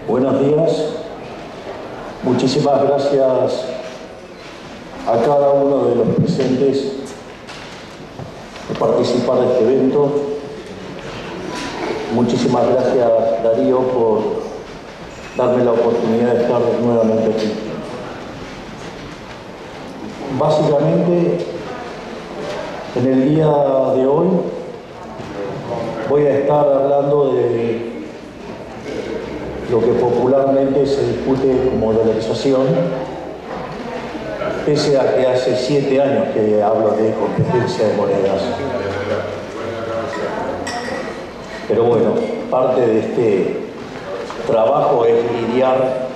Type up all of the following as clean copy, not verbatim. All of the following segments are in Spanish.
Buenos días. Muchísimas gracias a cada uno de los presentes por participar de este evento. Muchísimas gracias, Darío, por darme la oportunidad de estar nuevamente aquí. Básicamente, en el día de hoy voy a estar hablando de lo que popularmente se discute como dolarización, pese a que hace 7 años que hablo de competencia de monedas. Pero bueno, parte de este trabajo es lidiar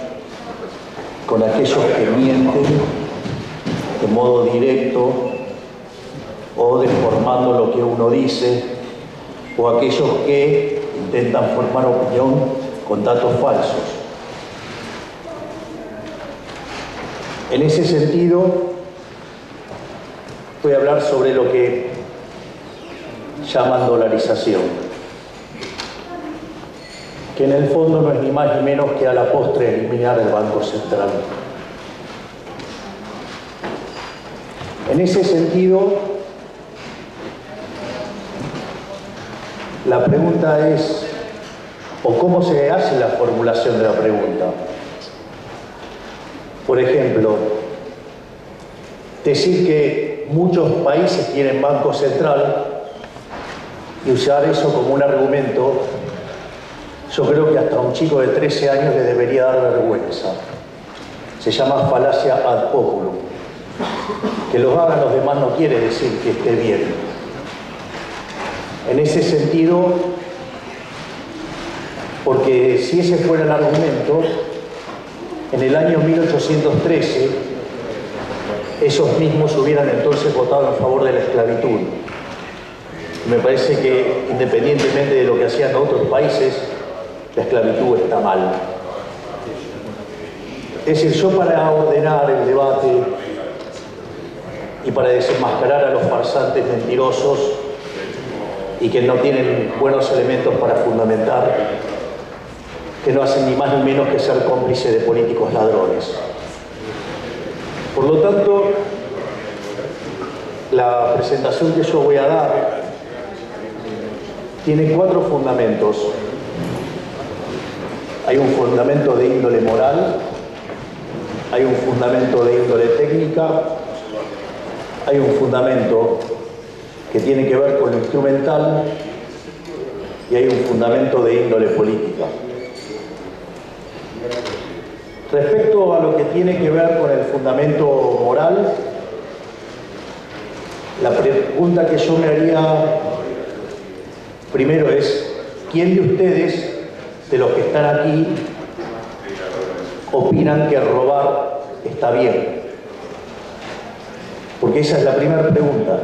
con aquellos que mienten de modo directo o deformando lo que uno dice, o aquellos que intentan formar opinión con datos falsos. En ese sentido, voy a hablar sobre lo que llaman dolarización, que en el fondo no es ni más ni menos que a la postre eliminar el Banco Central. En ese sentido, la pregunta es, o cómo se hace la formulación de la pregunta. Por ejemplo, decir que muchos países tienen Banco Central y usar eso como un argumento, yo creo que hasta a un chico de 13 años le debería dar vergüenza. Se llama falacia ad populum. Que lo hagan los demás no quiere decir que esté bien. En ese sentido, porque si ese fuera el argumento, en el año 1813, esos mismos hubieran entonces votado en favor de la esclavitud. Me parece que, independientemente de lo que hacían otros países, la esclavitud está mal. Es decir, yo para ordenar el debate y para desenmascarar a los farsantes mentirosos y que no tienen buenos elementos para fundamentar, que no hacen ni más ni menos que ser cómplices de políticos ladrones. Por lo tanto, la presentación que yo voy a dar tiene 4 fundamentos. Hay un fundamento de índole moral, hay un fundamento de índole técnica, hay un fundamento que tiene que ver con lo instrumental y hay un fundamento de índole política. Respecto a lo que tiene que ver con el fundamento moral, la pregunta que yo me haría primero es, ¿quién de ustedes, de los que están aquí, opinan que robar está bien? Porque esa es la primera pregunta.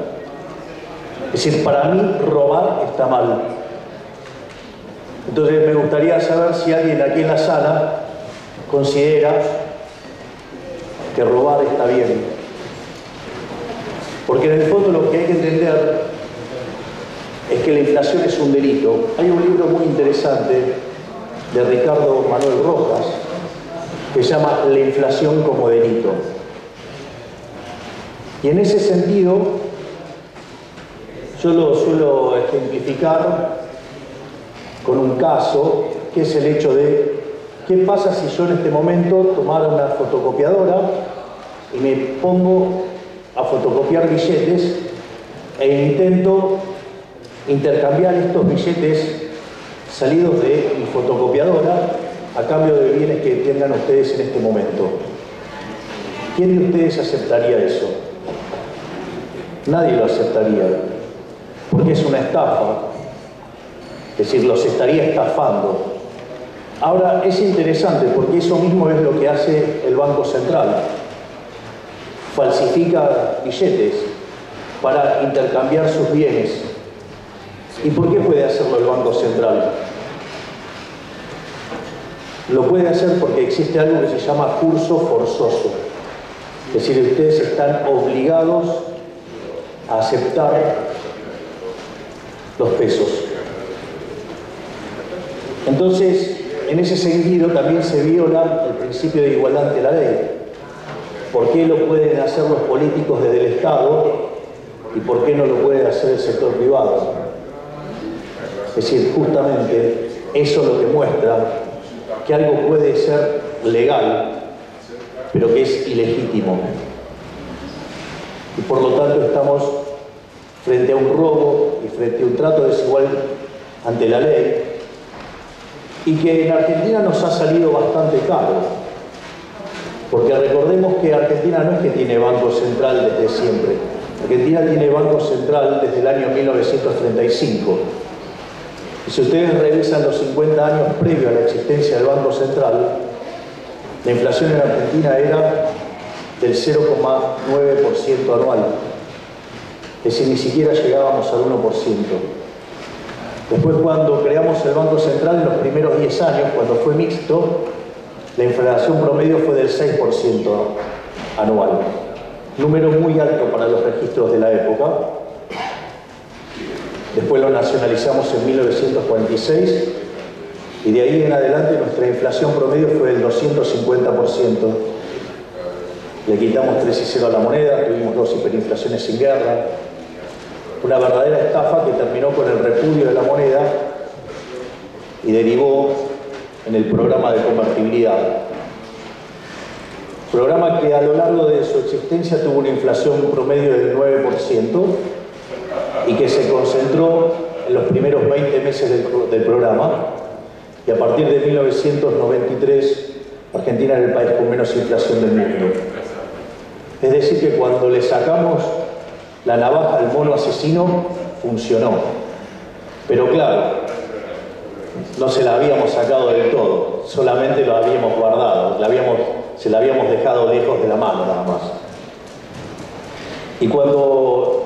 Es decir, para mí robar está mal. Entonces me gustaría saber si alguien aquí en la sala considera que robar está bien. Porque en el fondo lo que hay que entender es que la inflación es un delito. Hay un libro muy interesante de Ricardo Manuel Rojas que se llama La inflación como delito. Y en ese sentido, yo lo suelo ejemplificar con un caso, que es el hecho de ¿qué pasa si yo en este momento tomara una fotocopiadora y me pongo a fotocopiar billetes e intento intercambiar estos billetes salidos de mi fotocopiadora a cambio de bienes que tengan ustedes en este momento? ¿Quién de ustedes aceptaría eso? Nadie lo aceptaría, porque es una estafa. Es decir, los estaría estafando. Ahora, es interesante porque eso mismo es lo que hace el Banco Central. Falsifica billetes para intercambiar sus bienes. ¿Y por qué puede hacerlo el Banco Central? Lo puede hacer porque existe algo que se llama curso forzoso. Es decir, ustedes están obligados a aceptar los pesos. Entonces, en ese sentido también se viola el principio de igualdad ante la ley. ¿Por qué lo pueden hacer los políticos desde el Estado y por qué no lo puede hacer el sector privado? Es decir, justamente eso lo que muestra que algo puede ser legal, pero que es ilegítimo. Y por lo tanto estamos frente a un robo y frente a un trato desigual ante la ley, y que en Argentina nos ha salido bastante caro. Porque recordemos que Argentina no es que tiene Banco Central desde siempre. Argentina tiene Banco Central desde el año 1935. Y si ustedes revisan los 50 años previos a la existencia del Banco Central, la inflación en Argentina era del 0,9% anual. Es decir, ni siquiera llegábamos al 1%. Después, cuando creamos el Banco Central, en los primeros 10 años, cuando fue mixto, la inflación promedio fue del 6% anual. Número muy alto para los registros de la época. Después lo nacionalizamos en 1946 y de ahí en adelante nuestra inflación promedio fue del 250%. Le quitamos 3 y 0 a la moneda, tuvimos 2 hiperinflaciones sin guerra. Una verdadera estafa que terminó con el repudio de la moneda y derivó en el programa de convertibilidad. Programa que a lo largo de su existencia tuvo una inflación promedio del 9% y que se concentró en los primeros 20 meses del programa, y a partir de 1993 Argentina era el país con menos inflación del mundo. Es decir, que cuando le sacamos la navaja al mono asesino, funcionó. Pero claro, no se la habíamos sacado del todo, solamente lo habíamos guardado, se la habíamos dejado lejos de la mano nada más. Y cuando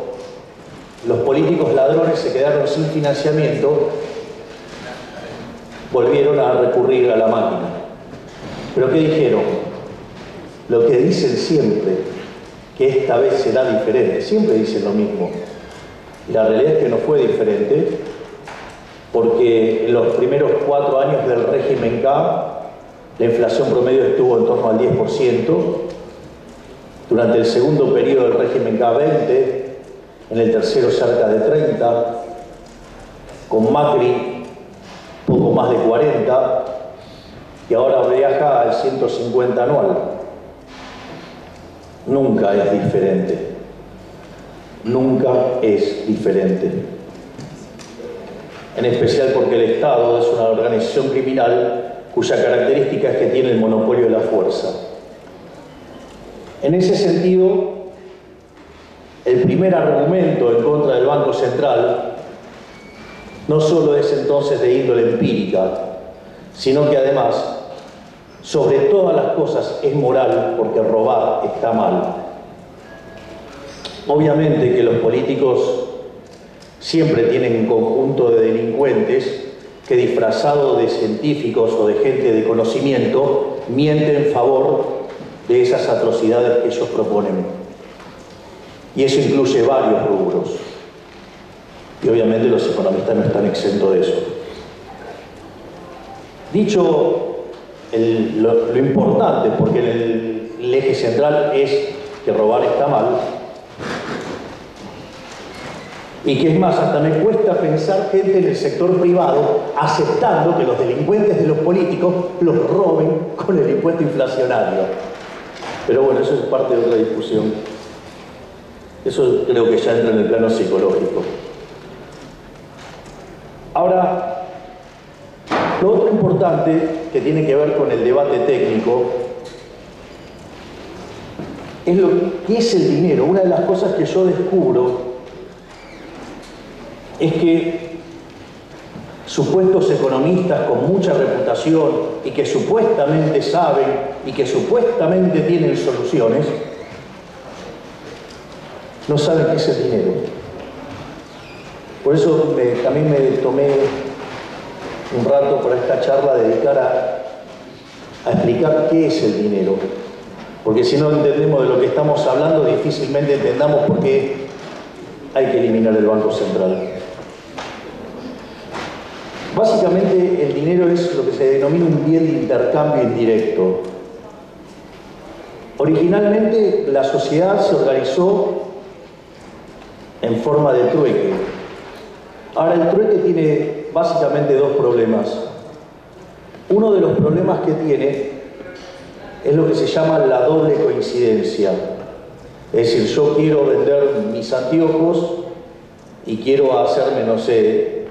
los políticos ladrones se quedaron sin financiamiento, volvieron a recurrir a la máquina. ¿Pero qué dijeron? Lo que dicen siempre, que esta vez será diferente. Siempre dicen lo mismo. Y la realidad es que no fue diferente, porque en los primeros 4 años del régimen K, la inflación promedio estuvo en torno al 10%, durante el segundo periodo del régimen K 20%, en el tercero cerca de 30%, con Macri poco más de 40%, y ahora viaja al 150 anual. Nunca es diferente. Nunca es diferente. En especial porque el Estado es una organización criminal cuya característica es que tiene el monopolio de la fuerza. En ese sentido, el primer argumento en contra del Banco Central no solo es entonces de índole empírica, sino que además, sobre todas las cosas, es moral, porque robar está mal. Obviamente que los políticos siempre tienen un conjunto de delincuentes que, disfrazados de científicos o de gente de conocimiento, mienten en favor de esas atrocidades que ellos proponen. Y eso incluye varios rubros. Y obviamente los economistas no están exentos de eso. Dicho lo importante, porque el eje central es que robar está mal, y que es más, hasta me cuesta pensar gente en el sector privado aceptando que los delincuentes de los políticos los roben con el impuesto inflacionario. Pero bueno, eso es parte de otra discusión. Eso creo que ya entra en el plano psicológico. Ahora, lo otro importante que tiene que ver con el debate técnico es lo que es el dinero. Una de las cosas que yo descubro es que supuestos economistas con mucha reputación y que supuestamente saben y que supuestamente tienen soluciones, no saben qué es el dinero. Por eso también me tomé un rato para esta charla dedicar a explicar qué es el dinero. Porque si no entendemos de lo que estamos hablando, difícilmente entendamos por qué hay que eliminar el Banco Central. Básicamente el dinero es lo que se denomina un bien de intercambio indirecto. Originalmente la sociedad se organizó en forma de trueque. Ahora el trueque tiene básicamente dos problemas. Uno de los problemas que tiene es lo que se llama la doble coincidencia. Es decir, yo quiero vender mis anteojos y quiero hacerme, no sé,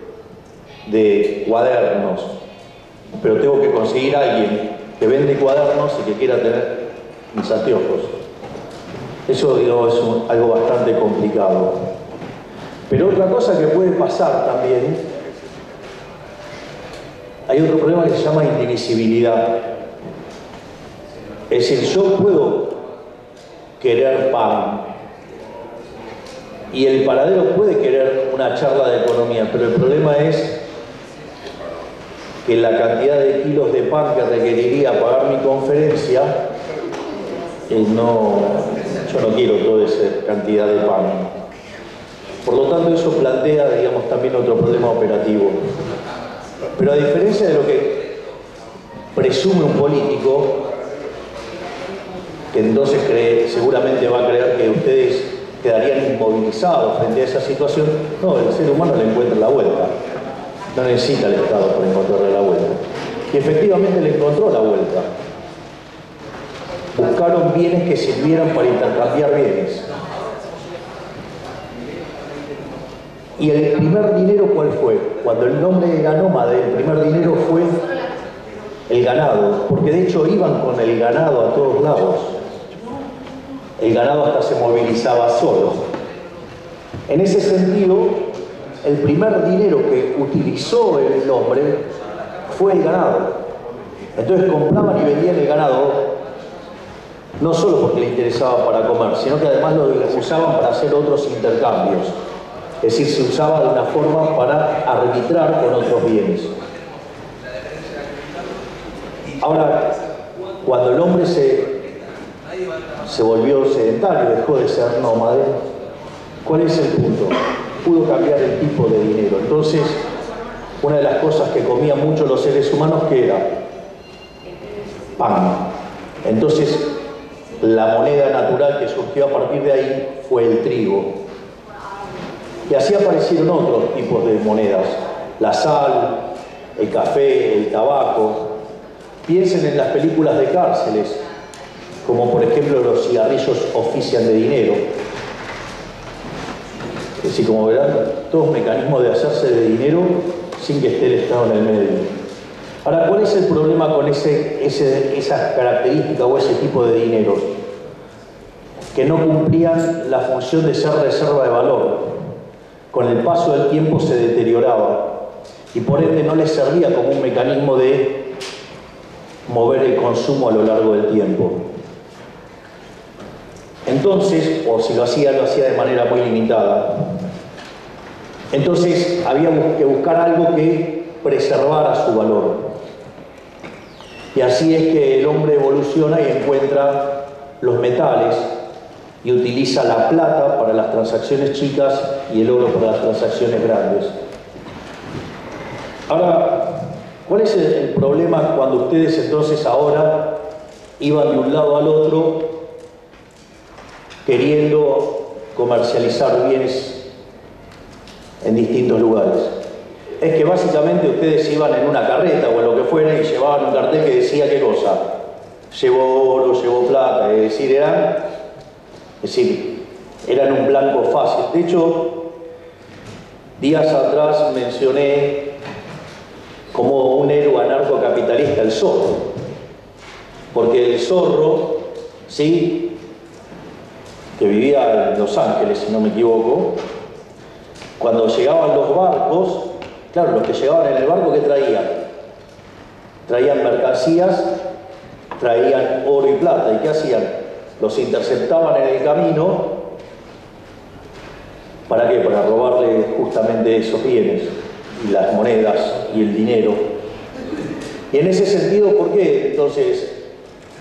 de cuadernos, pero tengo que conseguir a alguien que vende cuadernos y que quiera tener mis anteojos. Eso, digo, es algo bastante complicado. Pero otra cosa que puede pasar también, hay otro problema que se llama indivisibilidad. Es decir, yo puedo querer pan y el panadero puede querer una charla de economía, pero el problema es que la cantidad de kilos de pan que requeriría pagar mi conferencia, yo no quiero toda esa cantidad de pan. Por lo tanto, eso plantea, digamos, también otro problema operativo. Pero a diferencia de lo que presume un político, que entonces seguramente va a creer que ustedes quedarían inmovilizados frente a esa situación, no, el ser humano le encuentra la vuelta. No necesita el Estado para encontrarle la vuelta. Y efectivamente le encontró la vuelta. Buscaron bienes que sirvieran para intercambiar bienes. ¿Y el primer dinero cuál fue? Cuando el nombre era nómade, el primer dinero fue el ganado, porque de hecho iban con el ganado a todos lados. El ganado hasta se movilizaba solo. En ese sentido, el primer dinero que utilizó el hombre fue el ganado. Entonces compraban y vendían el ganado, no solo porque le interesaba para comer, sino que además lo usaban para hacer otros intercambios. Es decir, se usaba de una forma para arbitrar con otros bienes. Ahora, cuando el hombre se volvió sedentario, dejó de ser nómade, ¿cuál es el punto? Pudo cambiar el tipo de dinero. Entonces, una de las cosas que comían mucho los seres humanos, ¿qué era? Pan. Entonces, la moneda natural que surgió a partir de ahí fue el trigo. Y así aparecieron otros tipos de monedas. La sal, el café, el tabaco. Piensen en las películas de cárceles, como por ejemplo los cigarrillos ofician de dinero. Es decir, como verán, todos mecanismos de hacerse de dinero sin que esté el Estado en el medio. Ahora, ¿cuál es el problema con esa característica o ese tipo de dinero? Que no cumplían la función de ser reserva de valor. Con el paso del tiempo se deterioraba y por ende no les servía como un mecanismo de mover el consumo a lo largo del tiempo. Entonces, o si lo hacía de manera muy limitada. Entonces había que buscar algo que preservara su valor. Y así es que el hombre evoluciona y encuentra los metales y utiliza la plata para las transacciones chicas y el oro para las transacciones grandes. Ahora, ¿cuál es el problema cuando ustedes entonces ahora iban de un lado al otro queriendo comercializar bienes en distintos lugares? Es que básicamente ustedes iban en una carreta o en lo que fuera y llevaban un cartel que decía qué cosa. Llevó oro, llevó plata, es decir, eran un blanco fácil. De hecho, días atrás mencioné como un héroe anarcocapitalista el Zorro, porque el Zorro, sí, que vivía en Los Ángeles, si no me equivoco, cuando llegaban los barcos, claro, los que llegaban en el barco, ¿qué traían? Traían mercancías, traían oro y plata. ¿Y qué hacían? Los interceptaban en el camino. ¿Para qué? Para robarle justamente esos bienes, y las monedas y el dinero. Y en ese sentido, ¿por qué entonces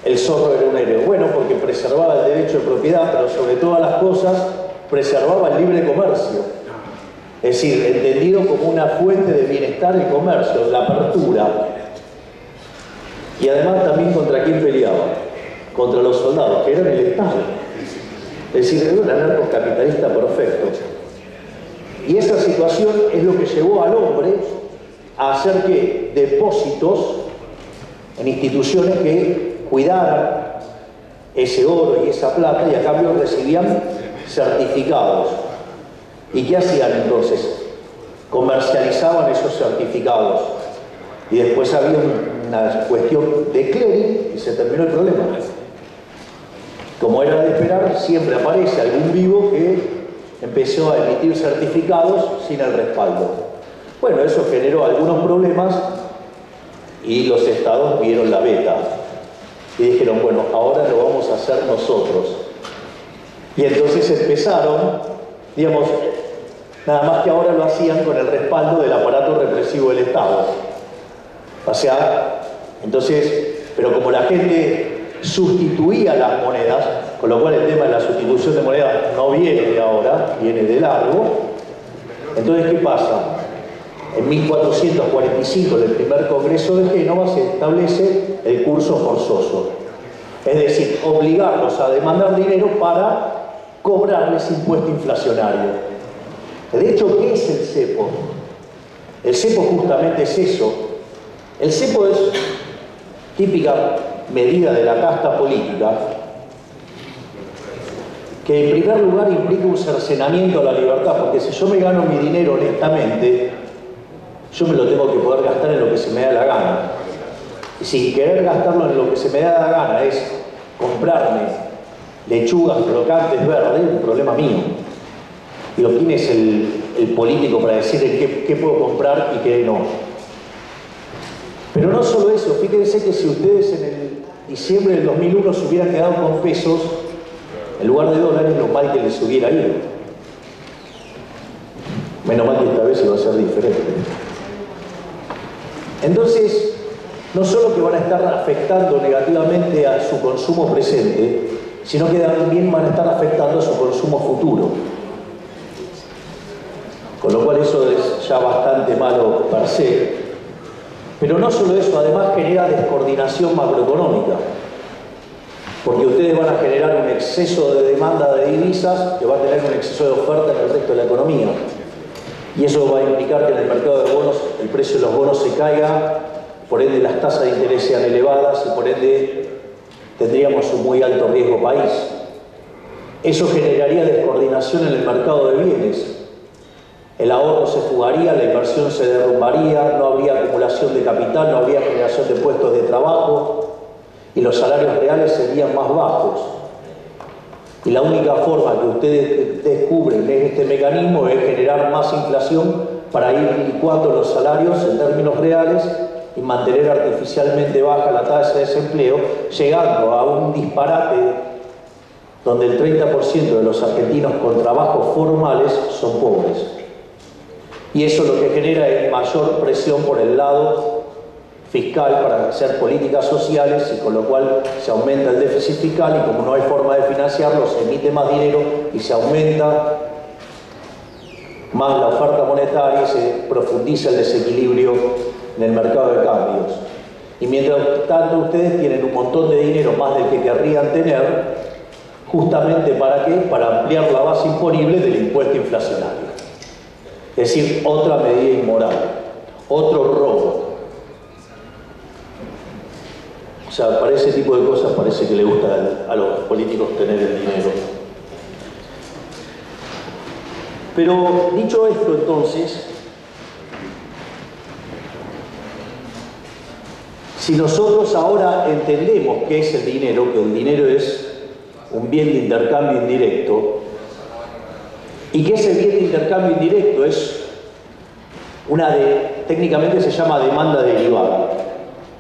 el Zorro era un héroe? Bueno, porque preservaba el derecho de propiedad, pero sobre todas las cosas preservaba el libre comercio. Es decir, entendido como una fuente de bienestar y comercio, la apertura. Y además también contra quién peleaba, contra los soldados, que eran el Estado. Es decir, era un anarcocapitalista perfecto. Y esa situación es lo que llevó al hombre a hacer que depósitos en instituciones que cuidaran ese oro y esa plata y a cambio recibían certificados. ¿Y qué hacían entonces? Comercializaban esos certificados. Y después había una cuestión de clearing y se terminó el problema. Como era de esperar, siempre aparece algún vivo que empezó a emitir certificados sin el respaldo. Bueno, eso generó algunos problemas y los estados vieron la beta y dijeron, bueno, ahora lo vamos a hacer nosotros. Y entonces empezaron, digamos, nada más que ahora lo hacían con el respaldo del aparato represivo del Estado. O sea, entonces, pero como la gente sustituía las monedas, con lo cual el tema de la sustitución de monedas no viene de ahora, viene de largo. Entonces, ¿qué pasa? En 1445, en el primer Congreso de Génova, se establece el curso forzoso. Es decir, obligarlos a demandar dinero para cobrarles impuesto inflacionario. De hecho, ¿qué es el cepo? El cepo justamente es eso. El cepo es típica medida de la casta política que en primer lugar implica un cercenamiento a la libertad, porque si yo me gano mi dinero honestamente, yo me lo tengo que poder gastar en lo que se me da la gana. Y si querer gastarlo en lo que se me da la gana es comprarme lechugas crocantes verdes, es un problema mío. Digo, ¿quién es el político para decir qué puedo comprar y qué no? Pero no solo eso, fíjense que si ustedes en el diciembre del 2001 se hubieran quedado con pesos, en lugar de dólares, lo mal que les hubiera ido. Menos mal que esta vez iba a ser diferente. Entonces, no solo que van a estar afectando negativamente a su consumo presente, sino que también van a estar afectando a su consumo futuro. Con lo cual eso es ya bastante malo per se. Pero no solo eso, además genera descoordinación macroeconómica. Porque ustedes van a generar un exceso de demanda de divisas que va a tener un exceso de oferta en el resto de la economía. Y eso va a implicar que en el mercado de bonos el precio de los bonos se caiga, por ende las tasas de interés sean elevadas y por ende tendríamos un muy alto riesgo país. Eso generaría descoordinación en el mercado de bienes. El ahorro se fugaría, la inversión se derrumbaría, no habría acumulación de capital, no habría generación de puestos de trabajo y los salarios reales serían más bajos. Y la única forma que ustedes descubren en este mecanismo es generar más inflación para ir licuando los salarios en términos reales y mantener artificialmente baja la tasa de desempleo, llegando a un disparate donde el 30% de los argentinos con trabajos formales son pobres. Y eso lo que genera es mayor presión por el lado fiscal para hacer políticas sociales y con lo cual se aumenta el déficit fiscal y como no hay forma de financiarlo, se emite más dinero y se aumenta más la oferta monetaria y se profundiza el desequilibrio en el mercado de cambios. Y mientras tanto ustedes tienen un montón de dinero más del que querrían tener, justamente ¿para qué? Para ampliar la base imponible del impuesto inflacionario. Es decir, otra medida inmoral, otro robo. O sea, para ese tipo de cosas parece que le gusta a los políticos tener el dinero. Pero dicho esto entonces, si nosotros ahora entendemos qué es el dinero, que el dinero es un bien de intercambio indirecto, y que ese bien de intercambio indirecto es técnicamente se llama demanda derivada,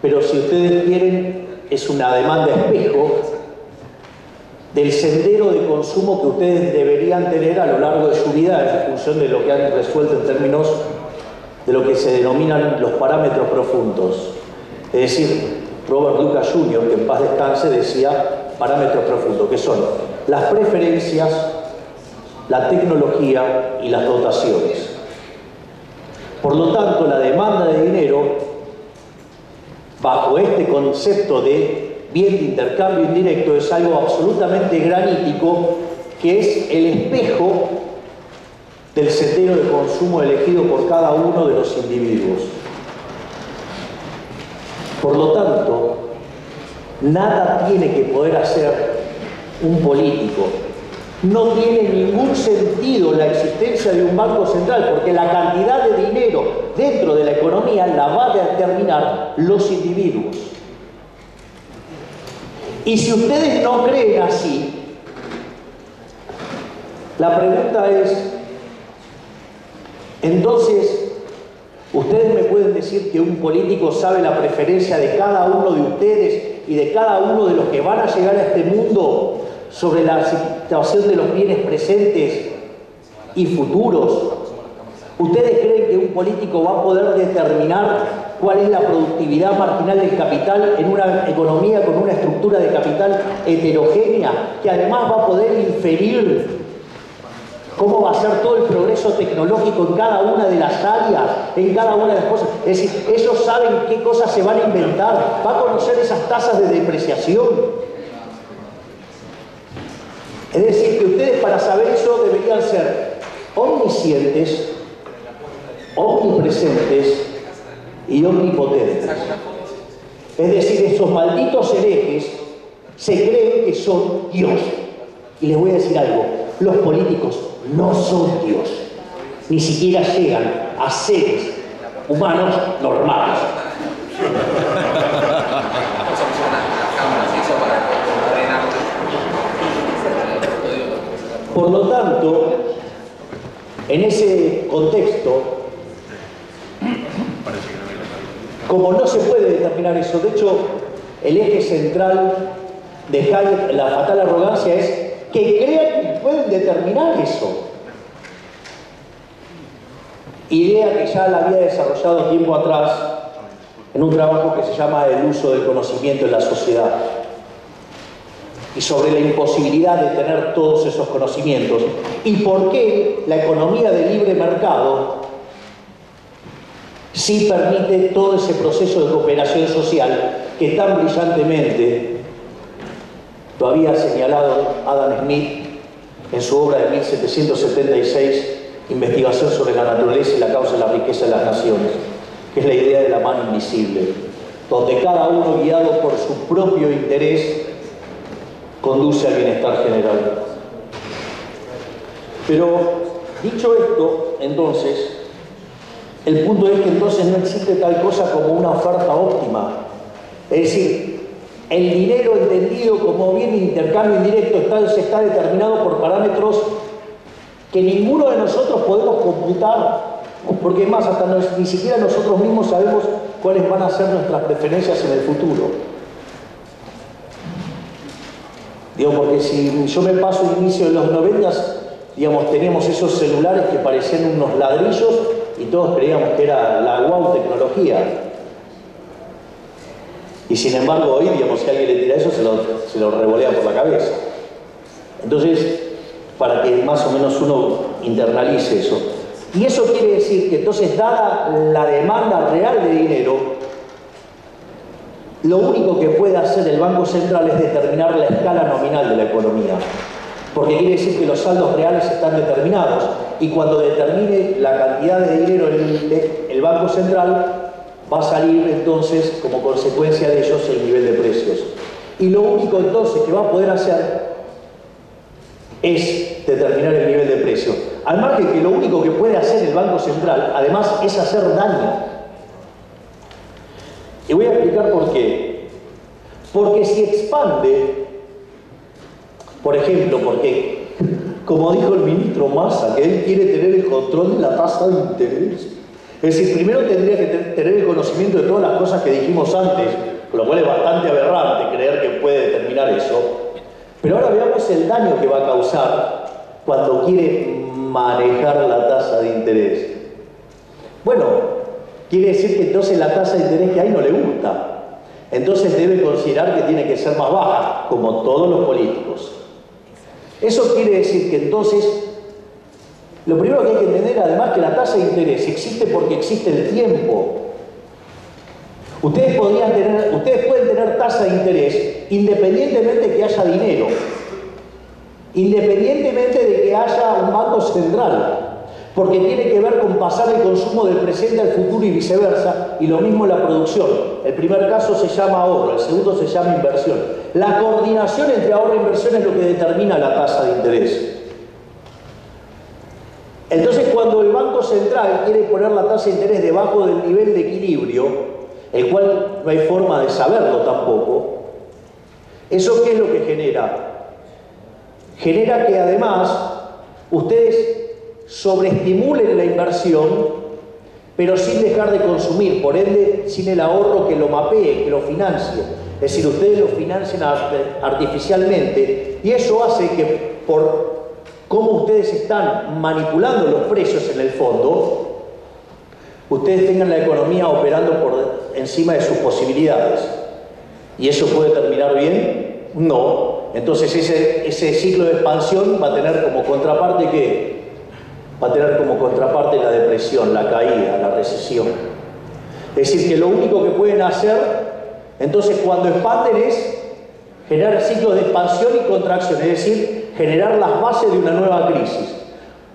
pero si ustedes quieren es una demanda espejo del sendero de consumo que ustedes deberían tener a lo largo de su vida en función de lo que han resuelto en términos de lo que se denominan los parámetros profundos. Es decir, Robert Lucas Jr., que en paz descanse, decía parámetros profundos, que son las preferencias, la tecnología y las dotaciones. Por lo tanto, la demanda de dinero, bajo este concepto de bien de intercambio indirecto, es algo absolutamente granítico, que es el espejo del sendero de consumo elegido por cada uno de los individuos. Por lo tanto, nada tiene que poder hacer un político. No tiene ningún sentido la existencia de un banco central, porque la cantidad de dinero dentro de la economía la va a determinar los individuos. Y si ustedes no creen así, la pregunta es, entonces, ¿ustedes me pueden decir que un político sabe la preferencia de cada uno de ustedes y de cada uno de los que van a llegar a este mundo sobre la situación de los bienes presentes y futuros? ¿Ustedes creen que un político va a poder determinar cuál es la productividad marginal del capital en una economía con una estructura de capital heterogénea, que además va a poder inferir cómo va a ser todo el progreso tecnológico en cada una de las áreas, en cada una de las cosas? Es decir, ellos saben qué cosas se van a inventar, va a conocer esas tasas de depreciación. Es decir, que ustedes para saber eso deberían ser omniscientes, omnipresentes y omnipotentes. Es decir, estos malditos herejes se creen que son Dios. Y les voy a decir algo, los políticos no son Dios, ni siquiera llegan a seres humanos normales. Por lo tanto, en ese contexto, como no se puede determinar eso, de hecho, el eje central de Hayek, la fatal arrogancia, es que crean que pueden determinar eso. Idea que ya la había desarrollado tiempo atrás en un trabajo que se llama El uso del conocimiento en la sociedad, y sobre la imposibilidad de tener todos esos conocimientos y por qué la economía de libre mercado sí permite todo ese proceso de cooperación social que tan brillantemente lo había señalado Adam Smith en su obra de 1776, Investigación sobre la naturaleza y la causa de la riqueza de las naciones, que es la idea de la mano invisible, donde cada uno, guiado por su propio interés, conduce al bienestar general. Pero, dicho esto, entonces, el punto es que entonces no existe tal cosa como una oferta óptima. Es decir, el dinero entendido como bien de intercambio indirecto está determinado por parámetros que ninguno de nosotros podemos computar, porque es más, hasta ni siquiera nosotros mismos sabemos cuáles van a ser nuestras preferencias en el futuro. Digo, porque si yo me paso el inicio de los 90, digamos, teníamos esos celulares que parecían unos ladrillos y todos creíamos que era la guau tecnología. Y sin embargo hoy, digamos, si alguien le tira eso, se lo revolea por la cabeza. Entonces, para que más o menos uno internalice eso. Y eso quiere decir que entonces, dada la demanda real de dinero, lo único que puede hacer el Banco Central es determinar la escala nominal de la economía. Porque quiere decir que los saldos reales están determinados. Y cuando determine la cantidad de dinero el Banco Central, va a salir entonces, como consecuencia de ellos, el nivel de precios. Y lo único entonces que va a poder hacer es determinar el nivel de precio. Al margen que lo único que puede hacer el Banco Central, además, es hacer daño. Y voy a explicar por qué. Porque si expande, por ejemplo, porque, como dijo el ministro Massa, que él quiere tener el control de la tasa de interés. Es decir, primero tendría que tener el conocimiento de todas las cosas que dijimos antes, con lo cual es bastante aberrante creer que puede determinar eso. Pero ahora veamos el daño que va a causar cuando quiere manejar la tasa de interés. Bueno, quiere decir que entonces la tasa de interés que hay no le gusta. Entonces debe considerar que tiene que ser más baja, como todos los políticos. Eso quiere decir que entonces Lo primero que hay que entender además es que la tasa de interés existe porque existe el tiempo. Ustedes pueden tener tasa de interés independientemente de que haya dinero, independientemente de que haya un banco central, porque tiene que ver con pasar el consumo del presente al futuro y viceversa, y lo mismo la producción. El primer caso se llama ahorro, el segundo se llama inversión. La coordinación entre ahorro e inversión es lo que determina la tasa de interés. Entonces, cuando el Banco Central quiere poner la tasa de interés debajo del nivel de equilibrio, el cual no hay forma de saberlo tampoco, ¿eso qué es lo que genera? Genera que además ustedes sobreestimulen la inversión, pero sin dejar de consumir, por ende, sin el ahorro que lo mapee, que lo financie. Es decir, ustedes lo financian artificialmente, y eso hace que por cómo ustedes están manipulando los precios en el fondo, ustedes tengan la economía operando por encima de sus posibilidades. ¿Y eso puede terminar bien? No. Entonces ese ciclo de expansión va a tener como contraparte ¿qué? Va a tener como contraparte la depresión, la caída, la recesión. Es decir, que lo único que pueden hacer, entonces cuando expanden es generar ciclos de expansión y contracción, es decir, generar las bases de una nueva crisis.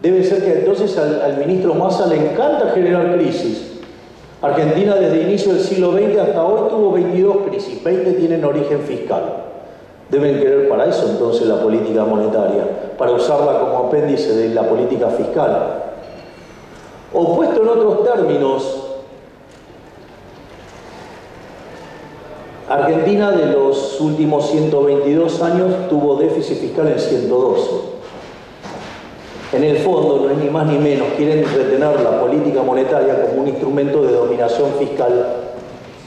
Debe ser que entonces al ministro Massa le encanta generar crisis. Argentina desde el inicio del siglo XX hasta hoy tuvo 22 crisis, 20 tienen origen fiscal. Deben querer para eso entonces la política monetaria, para usarla como apéndice de la política fiscal. O puesto en otros términos, Argentina de los últimos 122 años tuvo déficit fiscal en 112. En el fondo, no es ni más ni menos, quieren retener la política monetaria como un instrumento de dominación fiscal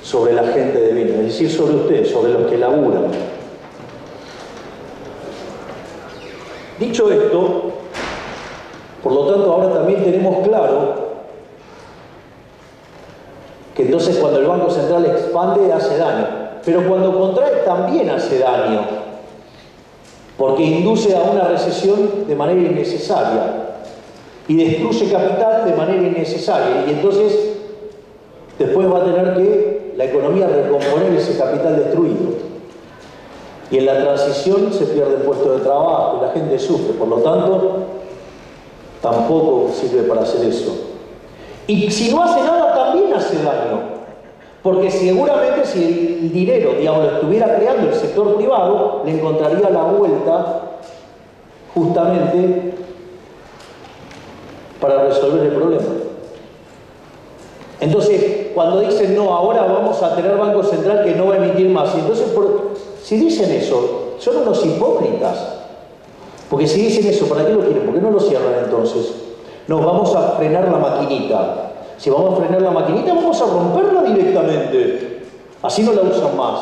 sobre la gente de bien, es decir, sobre ustedes, sobre los que laburan. Dicho esto, por lo tanto, ahora también tenemos claro que entonces cuando el Banco Central expande hace daño, pero cuando contrae también hace daño, porque induce a una recesión de manera innecesaria y destruye capital de manera innecesaria, y entonces después va a tener que la economía recomponer ese capital destruido. Y en la transición se pierde el puesto de trabajo y la gente sufre, por lo tanto, tampoco sirve para hacer eso. Y si no hace nada, también hace daño, porque seguramente si el dinero, digamos, lo estuviera creando el sector privado, le encontraría la vuelta justamente para resolver el problema. Entonces, cuando dicen, no, ahora vamos a tener Banco Central que no va a emitir más, y entonces, si dicen eso, son unos hipócritas. Porque si dicen eso, ¿para qué lo quieren? ¿Por qué no lo cierran entonces? No, vamos a frenar la maquinita. Si vamos a frenar la maquinita, vamos a romperla directamente. Así no la usan más.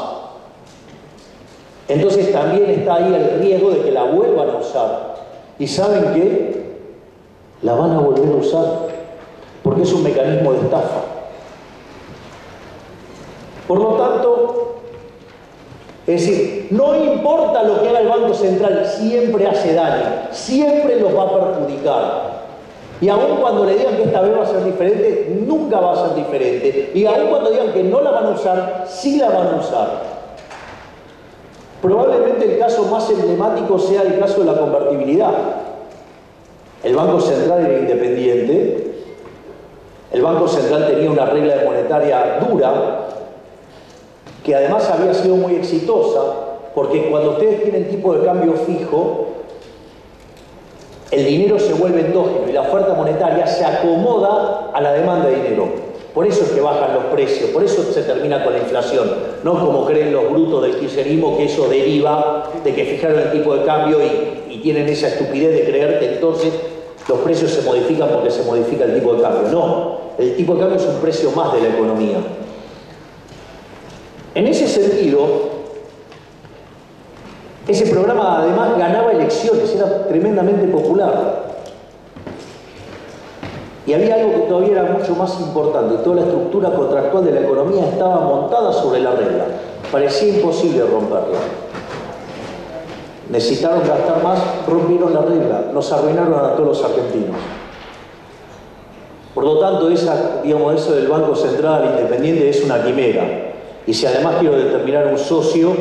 Entonces también está ahí el riesgo de que la vuelvan a usar. ¿Y saben qué? La van a volver a usar. Porque es un mecanismo de estafa. Por lo tanto, es decir, no importa lo que haga el Banco Central, siempre hace daño, siempre los va a perjudicar. Y aun cuando le digan que esta vez va a ser diferente, nunca va a ser diferente. Y aun cuando digan que no la van a usar, sí la van a usar. Probablemente el caso más emblemático sea el caso de la convertibilidad. El Banco Central era independiente, el Banco Central tenía una regla monetaria dura, que además había sido muy exitosa, porque cuando ustedes tienen tipo de cambio fijo, el dinero se vuelve endógeno y la oferta monetaria se acomoda a la demanda de dinero. Por eso es que bajan los precios, por eso se termina con la inflación. No como creen los brutos del kirchnerismo, que eso deriva de que fijaron el tipo de cambio y tienen esa estupidez de creer que entonces los precios se modifican porque se modifica el tipo de cambio. No, el tipo de cambio es un precio más de la economía. En ese sentido, ese programa además ganaba elecciones, era tremendamente popular. Y había algo que todavía era mucho más importante, toda la estructura contractual de la economía estaba montada sobre la regla. Parecía imposible romperla. Necesitaron gastar más, rompieron la regla, nos arruinaron a todos los argentinos. Por lo tanto, eso del Banco Central Independiente es una quimera. Y si además quiero determinar un socio,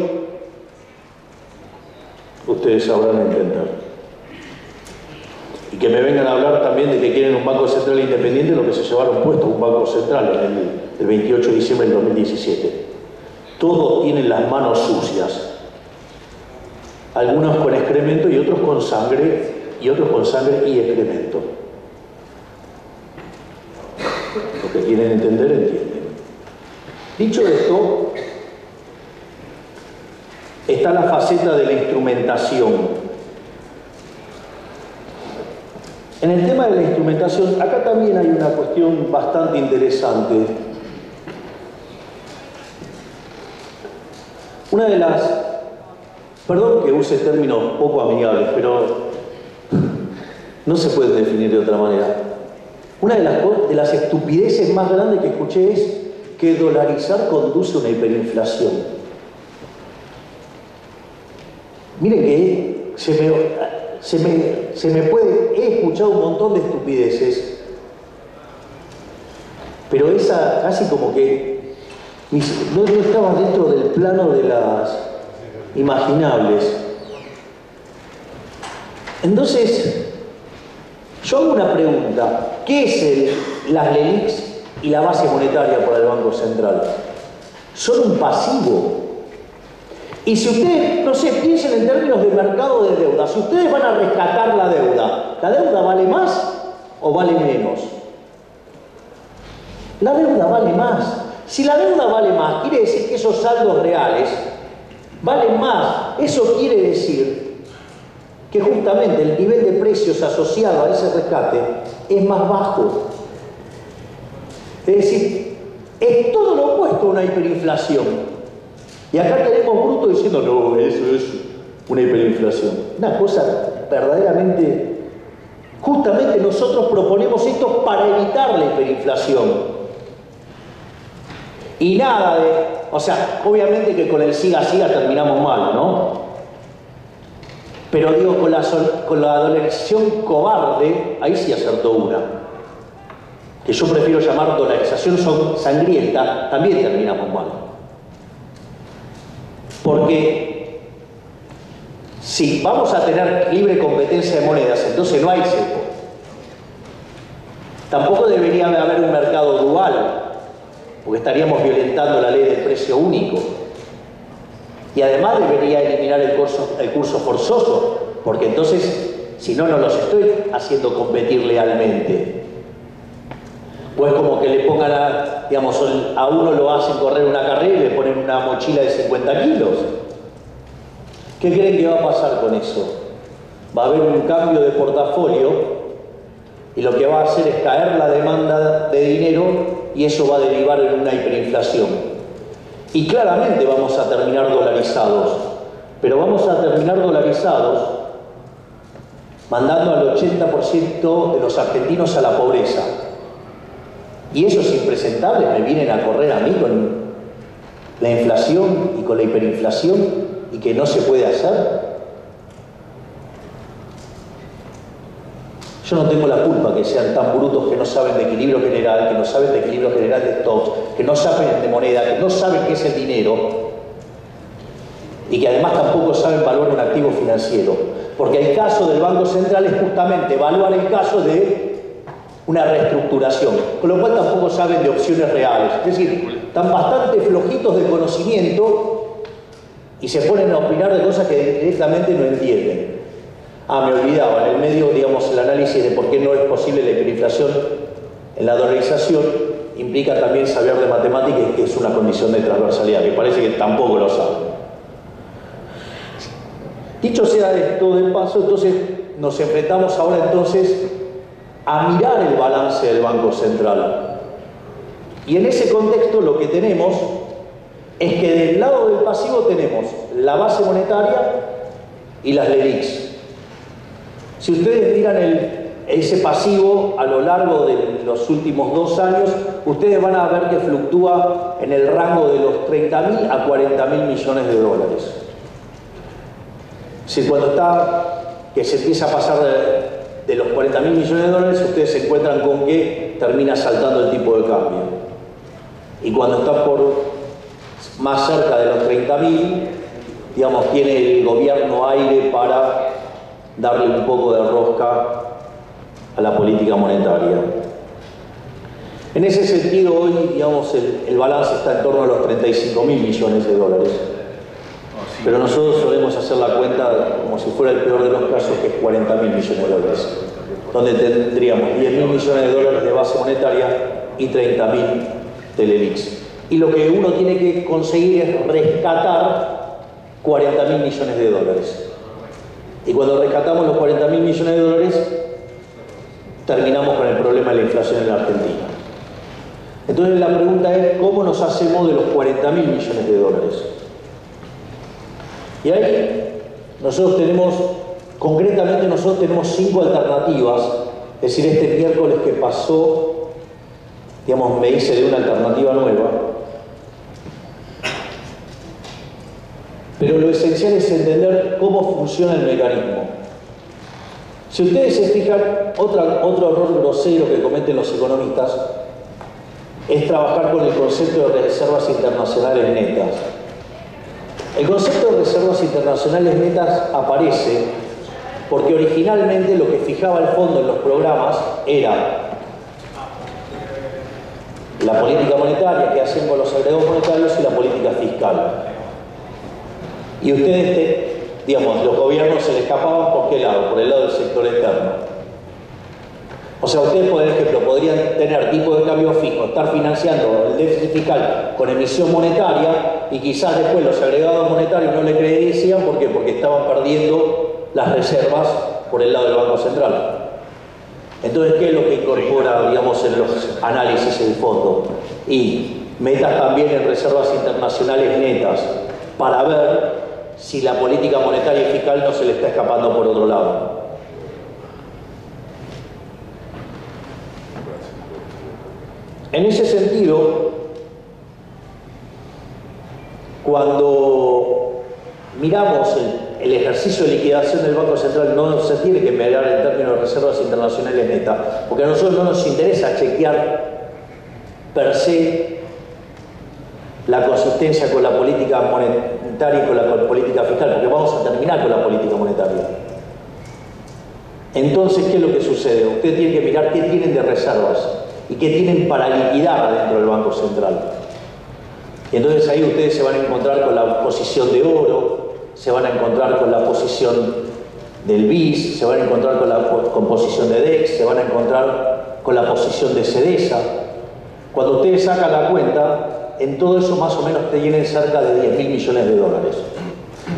ustedes sabrán entender. Y que me vengan a hablar también de que quieren un Banco Central Independiente, lo que se llevaron puesto un Banco Central en el 28 de diciembre del 2017. Todos tienen las manos sucias. Algunos con excremento y otros con sangre, y excremento. Lo que quieren entender, entienden. Dicho esto, está la faceta de la instrumentación. En el tema de la instrumentación, acá también hay una cuestión bastante interesante. Una de las, perdón que use términos poco amigables, pero no se pueden definir de otra manera. Una de las estupideces más grandes que escuché es que dolarizar conduce a una hiperinflación. Miren que he escuchado un montón de estupideces, pero esa casi como que no estaba dentro del plano de las imaginables. Entonces, yo hago una pregunta. ¿Qué es las LELIQs y la base monetaria para el Banco Central? Son un pasivo. Y si ustedes, no sé, piensen en términos de mercado de deuda, si ustedes van a rescatar la deuda vale más o vale menos? La deuda vale más. Si la deuda vale más, quiere decir que esos saldos reales valen más. Eso quiere decir que justamente el nivel de precios asociado a ese rescate es más bajo. Es decir, es todo lo opuesto a una hiperinflación. Y acá tenemos Bruto diciendo, no, eso es una hiperinflación. Una cosa verdaderamente... Justamente nosotros proponemos esto para evitar la hiperinflación. Y nada de... O sea, obviamente que con el siga terminamos mal, ¿no? Pero digo, con la dolarización cobarde, ahí sí acertó una. Que yo prefiero llamar dolarización sangrienta, también terminamos mal. Porque si vamos a tener libre competencia de monedas, entonces no hay cepo. Tampoco debería haber un mercado dual, porque estaríamos violentando la ley del precio único. Y además debería eliminar el curso forzoso, porque entonces, si no, no los estoy haciendo competir lealmente. Pues como que le pongan a uno lo hacen correr una carrera y le ponen una mochila de 50 kilos. ¿Qué creen que va a pasar con eso? Va a haber un cambio de portafolio y lo que va a hacer es caer la demanda de dinero y eso va a derivar en una hiperinflación. Y claramente vamos a terminar dolarizados, pero vamos a terminar dolarizados mandando al 80% de los argentinos a la pobreza. Y eso es impresentable, me vienen a correr a mí con la inflación y con la hiperinflación y que no se puede hacer. Yo no tengo la culpa que sean tan brutos que no saben de equilibrio general, que no saben de equilibrio general de stocks, que no saben de moneda, que no saben qué es el dinero y que además tampoco saben valorar un activo financiero. Porque el caso del Banco Central es justamente evaluar el caso de una reestructuración, con lo cual tampoco saben de opciones reales. Es decir, están bastante flojitos de conocimiento y se ponen a opinar de cosas que directamente no entienden. Me olvidaba, en el medio, digamos, el análisis de por qué no es posible la hiperinflación en la dolarización implica también saber de matemáticas, que es una condición de transversalidad, que parece que tampoco lo saben. Dicho sea esto de paso, entonces nos enfrentamos ahora entonces a mirar el balance del Banco Central. Y en ese contexto lo que tenemos es que del lado del pasivo tenemos la base monetaria y las LELIQs. Si ustedes miran ese pasivo a lo largo de los últimos 2 años, ustedes van a ver que fluctúa en el rango de los 30.000 a 40.000 millones de dólares. Si cuando que se empieza a pasar de los 40.000 millones de dólares, ustedes se encuentran con que termina saltando el tipo de cambio. Y cuando está más cerca de los 30.000, digamos, tiene el gobierno aire para darle un poco de rosca a la política monetaria. En ese sentido, hoy, digamos, el balance está en torno a los 35.000 millones de dólares. Pero nosotros solemos hacer la cuenta como si fuera el peor de los casos, que es 40.000 millones de dólares, donde tendríamos 10.000 millones de dólares de base monetaria y 30.000 del ELIX. Y lo que uno tiene que conseguir es rescatar 40.000 millones de dólares. Y cuando rescatamos los 40.000 millones de dólares, terminamos con el problema de la inflación en la Argentina. Entonces la pregunta es, ¿cómo nos hacemos de los 40.000 millones de dólares? Y ahí concretamente nosotros tenemos 5 alternativas. Es decir, este miércoles que pasó, digamos, me hice de una alternativa nueva. Pero lo esencial es entender cómo funciona el mecanismo. Si ustedes se fijan, otro error grosero que cometen los economistas es trabajar con el concepto de reservas internacionales netas. El concepto de reservas internacionales netas aparece porque originalmente lo que fijaba el fondo en los programas era la política monetaria que hacen con los agregados monetarios y la política fiscal. Y ustedes, digamos, los gobiernos se les escapaban ¿por qué lado? Por el lado del sector externo. O sea, ustedes, por ejemplo, podrían tener tipo de cambio fijo, estar financiando el déficit fiscal con emisión monetaria y quizás después los agregados monetarios no le decían ¿por qué? Porque estaban perdiendo las reservas por el lado del Banco Central. Entonces, ¿qué es lo que incorpora, digamos, en los análisis del fondo? Y metas también en reservas internacionales netas para ver si la política monetaria y fiscal no se le está escapando por otro lado. En ese sentido, cuando miramos el ejercicio de liquidación del Banco Central, no se tiene que mirar en términos de reservas internacionales netas, porque a nosotros no nos interesa chequear per se la consistencia con la política monetaria y con la política fiscal, porque vamos a terminar con la política monetaria. Entonces, ¿qué es lo que sucede? Usted tiene que mirar qué tienen de reservas y qué tienen para liquidar dentro del Banco Central. Y entonces ahí ustedes se van a encontrar con la posición de oro, se van a encontrar con la posición del BIS, se van a encontrar con la composición de DEX, se van a encontrar con la posición de CEDESA. Cuando ustedes sacan la cuenta, en todo eso más o menos tienen cerca de 10.000 millones de dólares.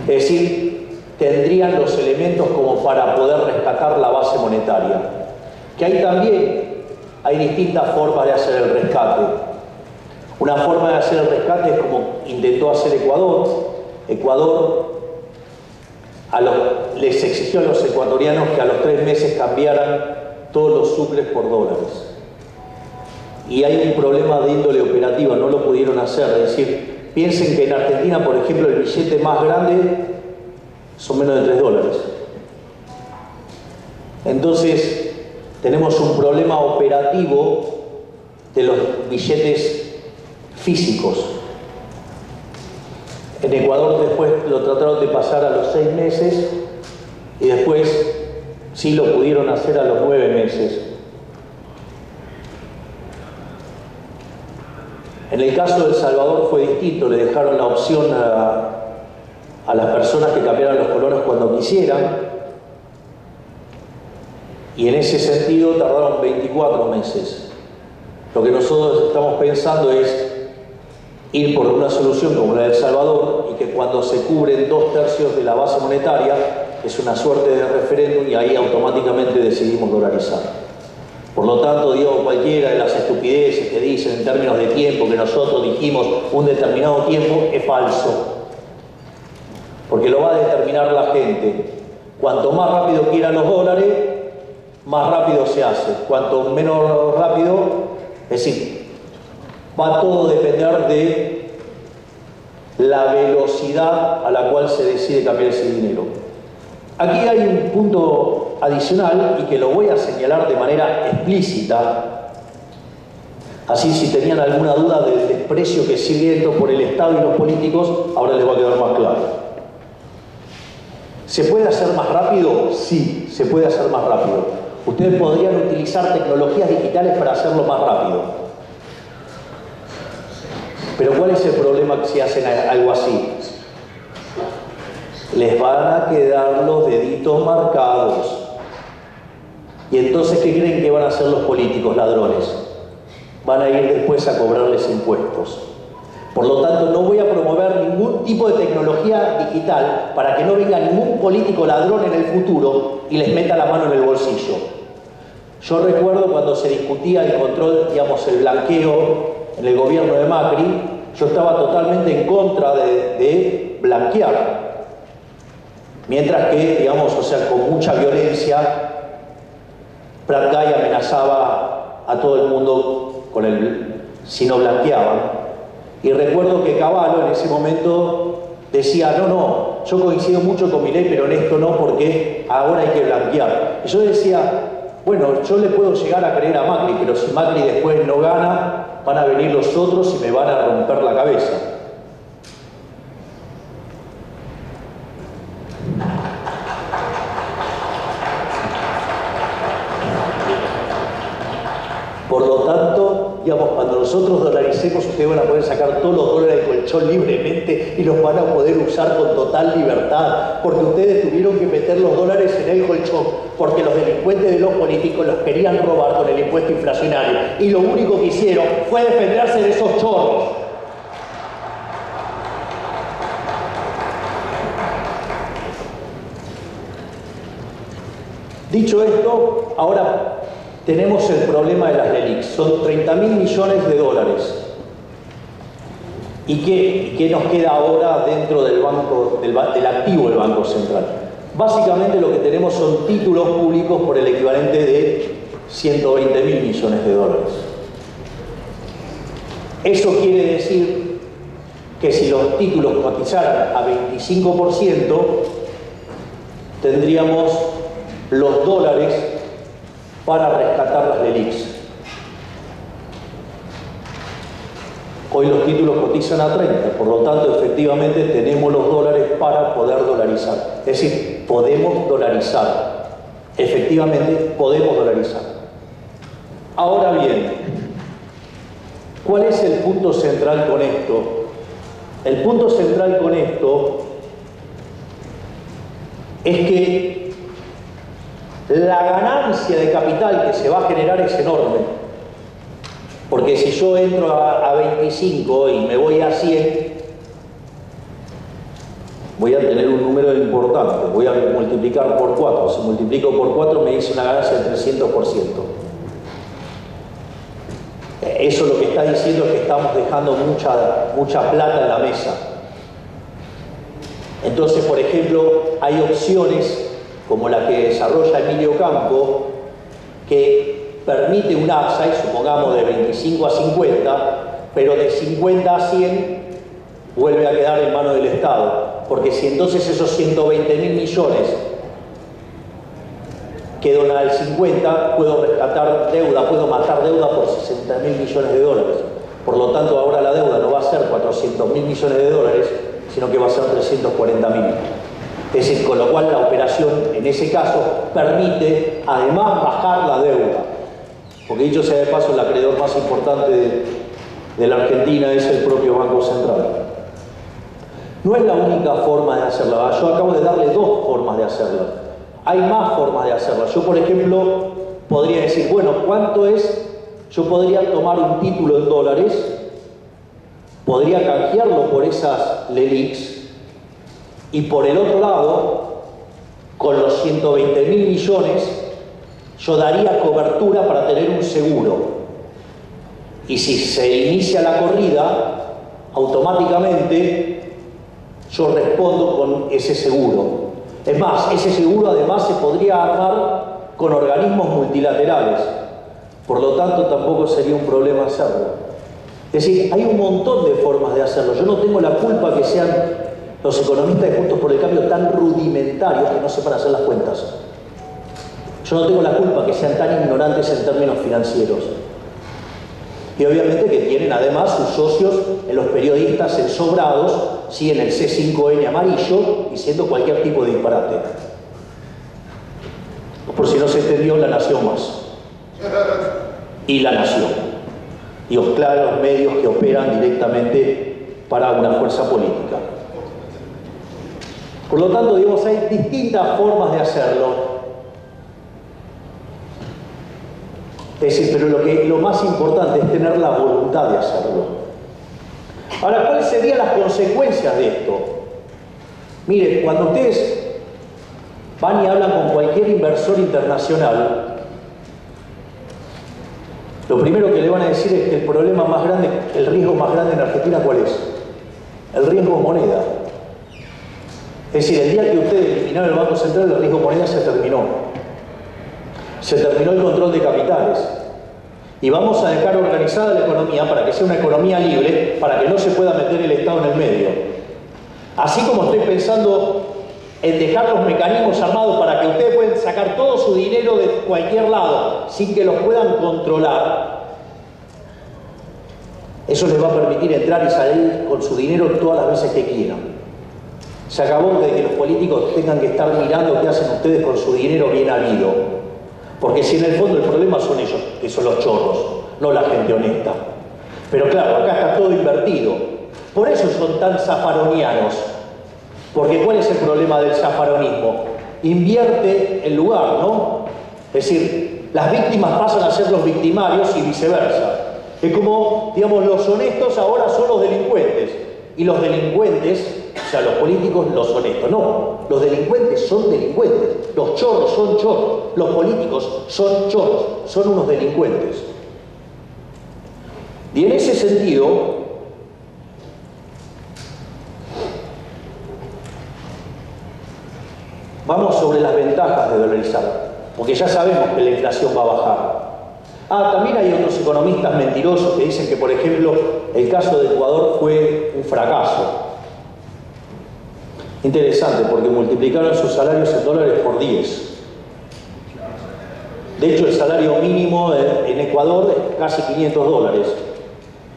Es decir, tendrían los elementos como para poder rescatar la base monetaria. Que ahí también hay distintas formas de hacer el rescate. Una forma de hacer el rescate es como intentó hacer Ecuador. Ecuador les exigió a los ecuatorianos que a los 3 meses cambiaran todos los sucres por dólares. Y hay un problema de índole operativa, no lo pudieron hacer. Es decir, piensen que en Argentina, por ejemplo, el billete más grande son menos de 3 dólares. Entonces, tenemos un problema operativo de los billetes físicos. En Ecuador después lo trataron de pasar a los 6 meses y después sí lo pudieron hacer a los 9 meses. En el caso de El Salvador fue distinto, le dejaron la opción a las personas que cambiaran los colonos cuando quisieran. Y en ese sentido tardaron 24 meses. Lo que nosotros estamos pensando es ir por una solución como la de El Salvador y que cuando se cubren 2/3 de la base monetaria es una suerte de referéndum y ahí automáticamente decidimos dolarizar. Por lo tanto, digo, cualquiera de las estupideces que dicen en términos de tiempo, que nosotros dijimos un determinado tiempo, es falso. Porque lo va a determinar la gente. Cuanto más rápido quieran los dólares, más rápido se hace. Cuanto menos rápido, es decir, va todo a depender de la velocidad a la cual se decide cambiar ese dinero. Aquí hay un punto adicional y que lo voy a señalar de manera explícita. Así, si tenían alguna duda del desprecio que siento por el Estado y los políticos, ahora les va a quedar más claro. ¿Se puede hacer más rápido? Sí, se puede hacer más rápido. Ustedes podrían utilizar tecnologías digitales para hacerlo más rápido. Pero ¿cuál es el problema si hacen algo así? Les van a quedar los deditos marcados. Y entonces, ¿qué creen que van a hacer los políticos ladrones? Van a ir después a cobrarles impuestos. Por lo tanto, no voy a promover ningún tipo de tecnología digital para que no venga ningún político ladrón en el futuro y les meta la mano en el bolsillo. Yo recuerdo cuando se discutía el control, digamos, el blanqueo en el gobierno de Macri, yo estaba totalmente en contra de blanquear. Mientras que, digamos, o sea, con mucha violencia, Prat Guy amenazaba a todo el mundo si no blanqueaban. Y recuerdo que Cavallo en ese momento decía, no, yo coincido mucho con Milei, pero en esto no, porque ahora hay que blanquear. Y yo decía, bueno, yo le puedo llegar a creer a Macri, pero si Macri después no gana, van a venir los otros y me van a romper la cabeza. Por lo tanto, digamos, cuando nosotros dolaricemos, ustedes van a poder sacar todos los dólares del colchón libremente y los van a poder usar con total libertad, porque ustedes tuvieron que meter los dólares en el colchón, porque los delincuentes de los políticos los querían robar con el impuesto inflacionario, y lo único que hicieron fue defenderse de esos chorros. Dicho esto, ahora tenemos el problema de las LELIQs. Son 30.000 millones de dólares. ¿Y qué nos queda ahora dentro del activo del Banco Central? Básicamente lo que tenemos son títulos públicos por el equivalente de 120.000 millones de dólares. Eso quiere decir que si los títulos cotizaran a 25%, tendríamos los dólares para rescatar las LELIQs. Hoy los títulos cotizan a 30, por lo tanto, efectivamente, tenemos los dólares para poder dolarizar. Es decir, podemos dolarizar. Efectivamente, podemos dolarizar. Ahora bien, ¿cuál es el punto central con esto? El punto central con esto es que la ganancia de capital que se va a generar es enorme. Porque si yo entro a 25 y me voy a 100, voy a tener un número importante. Voy a multiplicar por 4. Si multiplico por 4 me dice una ganancia del 300%. Eso lo que está diciendo es que estamos dejando mucha plata en la mesa. Entonces, por ejemplo, hay opciones como la que desarrolla Emilio Campo, que permite un upside, supongamos de 25 a 50, pero de 50 a 100 vuelve a quedar en manos del Estado. Porque si entonces esos 120.000 millones quedan al 50, puedo rescatar deuda, puedo matar deuda por 60.000 millones de dólares. Por lo tanto, ahora la deuda no va a ser 400.000 millones de dólares, sino que va a ser 340.000. Es decir, con lo cual la operación, en ese caso, permite además bajar la deuda. Porque dicho sea de paso, el acreedor más importante de la Argentina es el propio Banco Central. No es la única forma de hacerla. Yo acabo de darle dos formas de hacerla. Hay más formas de hacerla. Yo, por ejemplo, podría decir, bueno, ¿cuánto es? Yo podría tomar un título en dólares, podría canjearlo por esas LELIQs, y por el otro lado, con los 120.000 millones, yo daría cobertura para tener un seguro. Y si se inicia la corrida, automáticamente yo respondo con ese seguro. Es más, ese seguro además se podría armar con organismos multilaterales. Por lo tanto, tampoco sería un problema hacerlo. Es decir, hay un montón de formas de hacerlo. Yo no tengo la culpa que sean los economistas de Juntos por el Cambio tan rudimentarios que no sepan hacer las cuentas. Yo no tengo la culpa que sean tan ignorantes en términos financieros. Y obviamente que tienen además sus socios en los periodistas ensobrados, sí, en el C5N amarillo, diciendo cualquier tipo de disparate. Por si no se entendió, La Nación Más. Y La Nación. Y los claros medios que operan directamente para una fuerza política. Por lo tanto, digamos, hay distintas formas de hacerlo. Es decir, pero lo más importante es tener la voluntad de hacerlo. Ahora, ¿cuáles serían las consecuencias de esto? Miren, cuando ustedes van y hablan con cualquier inversor internacional, lo primero que le van a decir es que el problema más grande, el riesgo más grande en Argentina, ¿cuál es? El riesgo moneda. Es decir, el día que ustedes eliminaron el Banco Central, el riesgo moneda se terminó. Se terminó el control de capitales. Y vamos a dejar organizada la economía para que sea una economía libre, para que no se pueda meter el Estado en el medio. Así como estoy pensando en dejar los mecanismos armados para que ustedes puedan sacar todo su dinero de cualquier lado sin que los puedan controlar, eso les va a permitir entrar y salir con su dinero todas las veces que quieran. Se acabó de que los políticos tengan que estar mirando qué hacen ustedes con su dinero bien habido. Porque si en el fondo el problema son ellos, que son los chorros, no la gente honesta. Pero claro, acá está todo invertido. Por eso son tan zafaronianos. Porque ¿cuál es el problema del zafaronismo? Invierte el lugar, ¿no? Es decir, las víctimas pasan a ser los victimarios y viceversa. Es como, digamos, los honestos ahora son los delincuentes. Y los delincuentes, o sea, los políticos, los honestos. No, los delincuentes son delincuentes. Los chorros son chorros. Los políticos son chorros. Son unos delincuentes. Y en ese sentido, vamos sobre las ventajas de dolarizar. Porque ya sabemos que la inflación va a bajar. También hay otros economistas mentirosos que dicen que, por ejemplo, el caso de Ecuador fue un fracaso. Interesante, porque multiplicaron sus salarios en dólares por 10. De hecho, el salario mínimo en Ecuador es casi $500.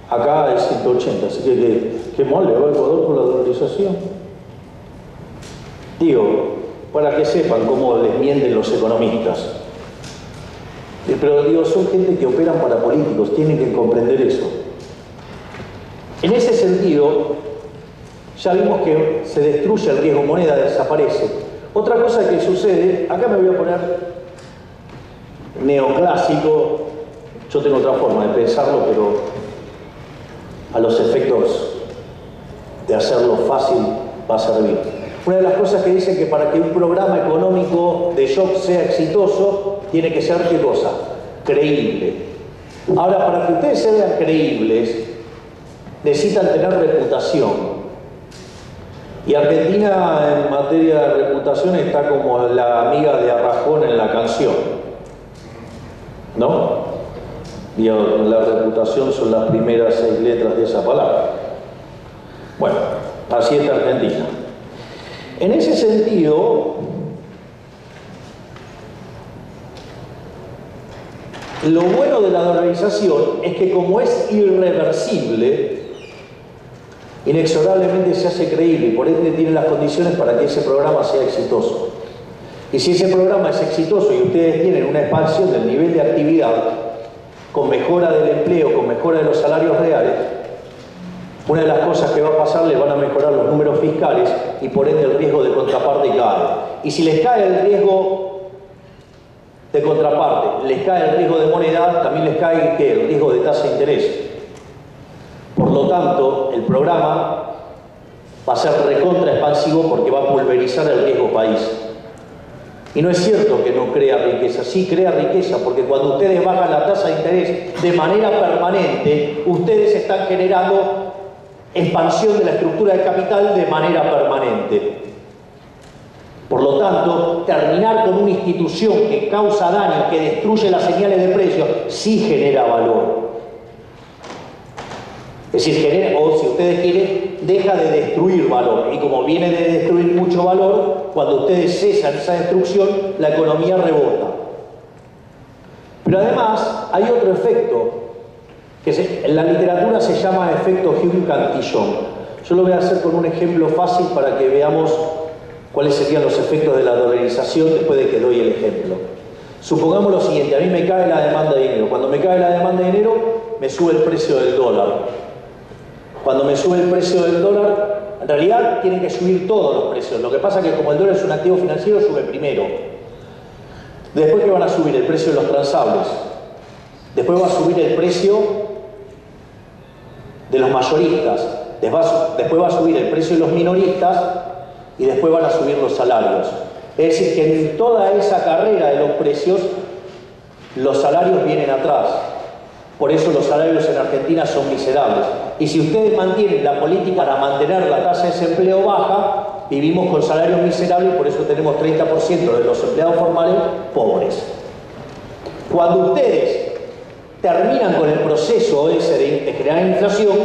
Acá es 180, así que qué mal le va a Ecuador con la dolarización. Digo, para que sepan cómo les mienten los economistas. Pero digo, son gente que operan para políticos, tienen que comprender eso. En ese sentido, ya vimos que se destruye el riesgo moneda, desaparece. Otra cosa que sucede, acá me voy a poner neoclásico, yo tengo otra forma de pensarlo, pero a los efectos de hacerlo fácil va a servir. Una de las cosas que dicen que para que un programa económico de shock sea exitoso, tiene que ser, ¿qué cosa? Creíble. Ahora, para que ustedes se vean creíbles, necesitan tener reputación. Y Argentina, en materia de reputación, está como la amiga de Arrajón en la canción. ¿No? Y la reputación son las primeras 6 letras de esa palabra. Bueno, así está Argentina. En ese sentido, lo bueno de la dolarización es que como es irreversible, inexorablemente se hace creíble y por ende tiene las condiciones para que ese programa sea exitoso. Y si ese programa es exitoso y ustedes tienen una expansión del nivel de actividad, con mejora del empleo, con mejora de los salarios reales, una de las cosas que va a pasar, les van a mejorar los números fiscales y por ende el riesgo de contraparte cae. Y si les cae el riesgo de contraparte, les cae el riesgo de moneda, también les cae ¿qué? El riesgo de tasa de interés. Por lo tanto, el programa va a ser recontra expansivo porque va a pulverizar el riesgo país. Y no es cierto que no crea riqueza, sí crea riqueza, porque cuando ustedes bajan la tasa de interés de manera permanente, ustedes están generando expansión de la estructura de capital de manera permanente. Por lo tanto, terminar con una institución que causa daño, que destruye las señales de precio, sí genera valor. Es decir, genera, o si ustedes quieren, deja de destruir valor. Y como viene de destruir mucho valor, cuando ustedes cesan esa destrucción, la economía rebota. Pero además hay otro efecto, que en la literatura se llama efecto Hume-Cantillon. Yo lo voy a hacer con un ejemplo fácil para que veamos cuáles serían los efectos de la dolarización después de que doy el ejemplo. Supongamos lo siguiente, a mí me cae la demanda de dinero. Cuando me cae la demanda de dinero, me sube el precio del dólar. Cuando me sube el precio del dólar, en realidad tienen que subir todos los precios. Lo que pasa es que como el dólar es un activo financiero, sube primero. Después, ¿qué van a subir? El precio de los transables. Después va a subir el precio de los mayoristas. Después va a subir el precio de los minoristas y después van a subir los salarios. Es decir, que en toda esa carrera de los precios, los salarios vienen atrás. Por eso los salarios en Argentina son miserables. Y si ustedes mantienen la política para mantener la tasa de desempleo baja, vivimos con salarios miserables, por eso tenemos 30% de los empleados formales pobres. Cuando ustedes terminan con el proceso ese de generar inflación,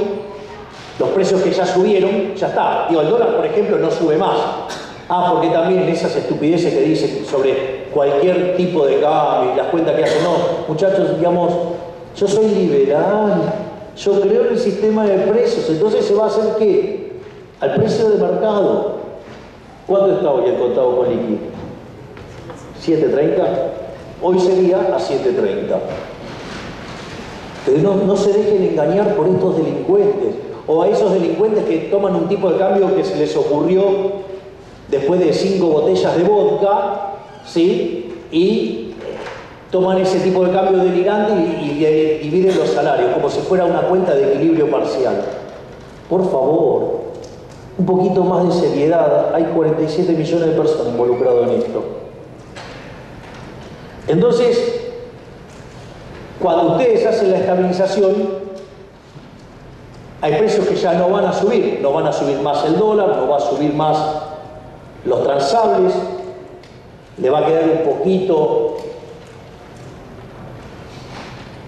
los precios que ya subieron, ya está. Digo, el dólar, por ejemplo, no sube más. Porque también en esas estupideces que dicen sobre cualquier tipo de cambio y las cuentas que hacen, no, muchachos, digamos, yo soy liberal, yo creo en el sistema de precios, entonces se va a hacer ¿qué? Al precio de mercado. ¿Cuánto está hoy el contado con liqui? ¿7.30? Hoy sería a 7.30. Pero no se dejen engañar por estos delincuentes, o a esos delincuentes que toman un tipo de cambio que se les ocurrió después de 5 botellas de vodka, ¿sí? Y toman ese tipo de cambio delirante y dividen los salarios, como si fuera una cuenta de equilibrio parcial. Por favor, un poquito más de seriedad. Hay 47 millones de personas involucradas en esto. Entonces, cuando ustedes hacen la estabilización, hay precios que ya no van a subir más el dólar, no va a subir más los transables, le va a quedar un poquito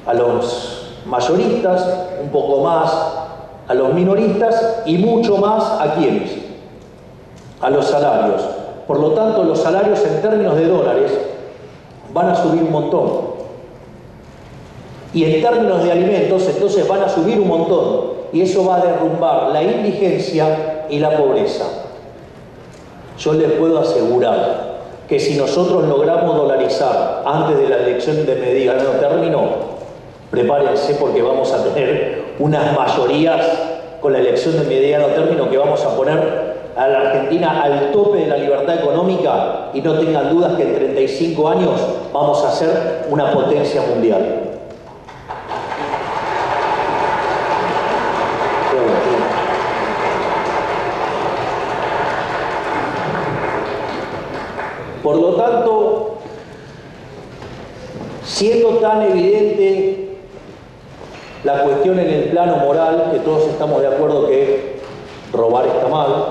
a los mayoristas, un poco más a los minoristas y mucho más ¿a quiénes? A los salarios. Por lo tanto, los salarios en términos de dólares van a subir un montón. Y en términos de alimentos, entonces van a subir un montón. Y eso va a derrumbar la indigencia y la pobreza. Yo les puedo asegurar que si nosotros logramos dolarizar antes de la elección de mediano término, prepárense porque vamos a tener unas mayorías con la elección de mediano término que vamos a poner a la Argentina al tope de la libertad económica, y no tengan dudas que en 35 años vamos a ser una potencia mundial. Por lo tanto, siendo tan evidente la cuestión en el plano moral, que todos estamos de acuerdo que robar está mal,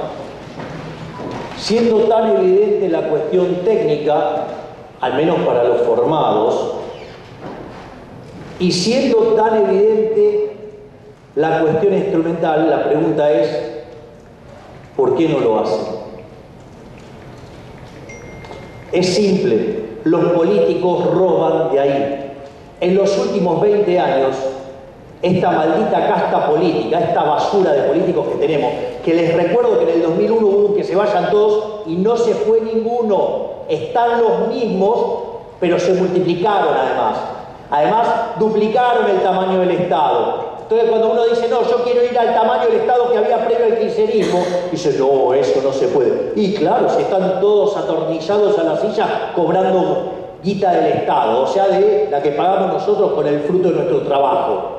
siendo tan evidente la cuestión técnica, al menos para los formados, y siendo tan evidente la cuestión instrumental, la pregunta es, ¿por qué no lo hacen? Es simple, los políticos roban de ahí. En los últimos 20 años, esta maldita casta política, esta basura de políticos que tenemos, que les recuerdo que en el 2001 hubo que se vayan todos y no se fue ninguno. Están los mismos, pero se multiplicaron además. Además, duplicaron el tamaño del Estado. Entonces, cuando uno dice, no, yo quiero ir al tamaño del Estado que había previo al kirchnerismo, dice, no, eso no se puede. Y claro, si están todos atornillados a la silla cobrando guita del Estado, o sea, de la que pagamos nosotros con el fruto de nuestro trabajo.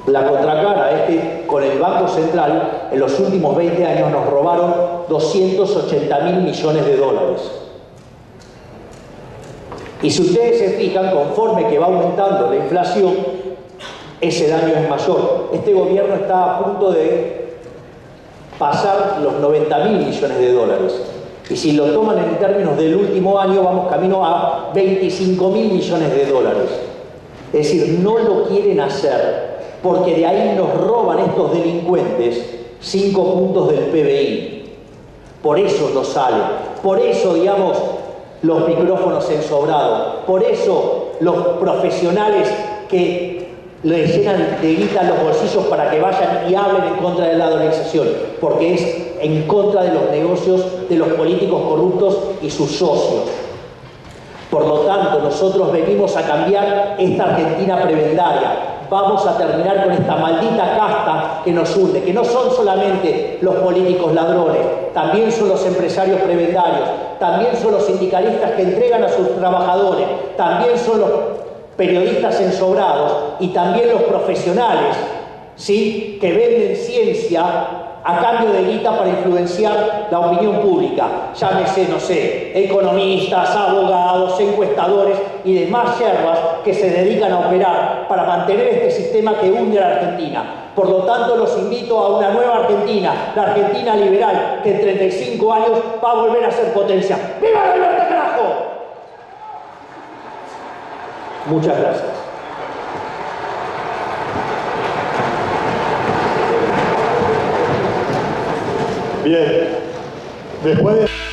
La contracara es que con el Banco Central, en los últimos 20 años nos robaron 280.000 millones de dólares. Y si ustedes se fijan, conforme que va aumentando la inflación, ese daño es mayor. Este gobierno está a punto de pasar los 90.000 millones de dólares. Y si lo toman en términos del último año, vamos camino a 25.000 millones de dólares. Es decir, no lo quieren hacer, porque de ahí nos roban estos delincuentes 5 puntos del PBI. Por eso no sale. Por eso, digamos, los micrófonos ensobrados. Por eso los profesionales que le llenan de guita los bolsillos para que vayan y hablen en contra de la dolarización, porque es en contra de los negocios de los políticos corruptos y sus socios. Por lo tanto, nosotros venimos a cambiar esta Argentina prebendaria. Vamos a terminar con esta maldita casta que nos hunde, que no son solamente los políticos ladrones, también son los empresarios prebendarios, también son los sindicalistas que entregan a sus trabajadores, también son los periodistas ensobrados y también los profesionales, ¿sí?, que venden ciencia a cambio de guita para influenciar la opinión pública. Llámese, no sé, economistas, abogados, encuestadores y demás yerbas que se dedican a operar para mantener este sistema que hunde a la Argentina. Por lo tanto, los invito a una nueva Argentina, la Argentina liberal, que en 35 años va a volver a ser potencia. ¡Viva la libertad, carajo! Muchas gracias. Bien, después de...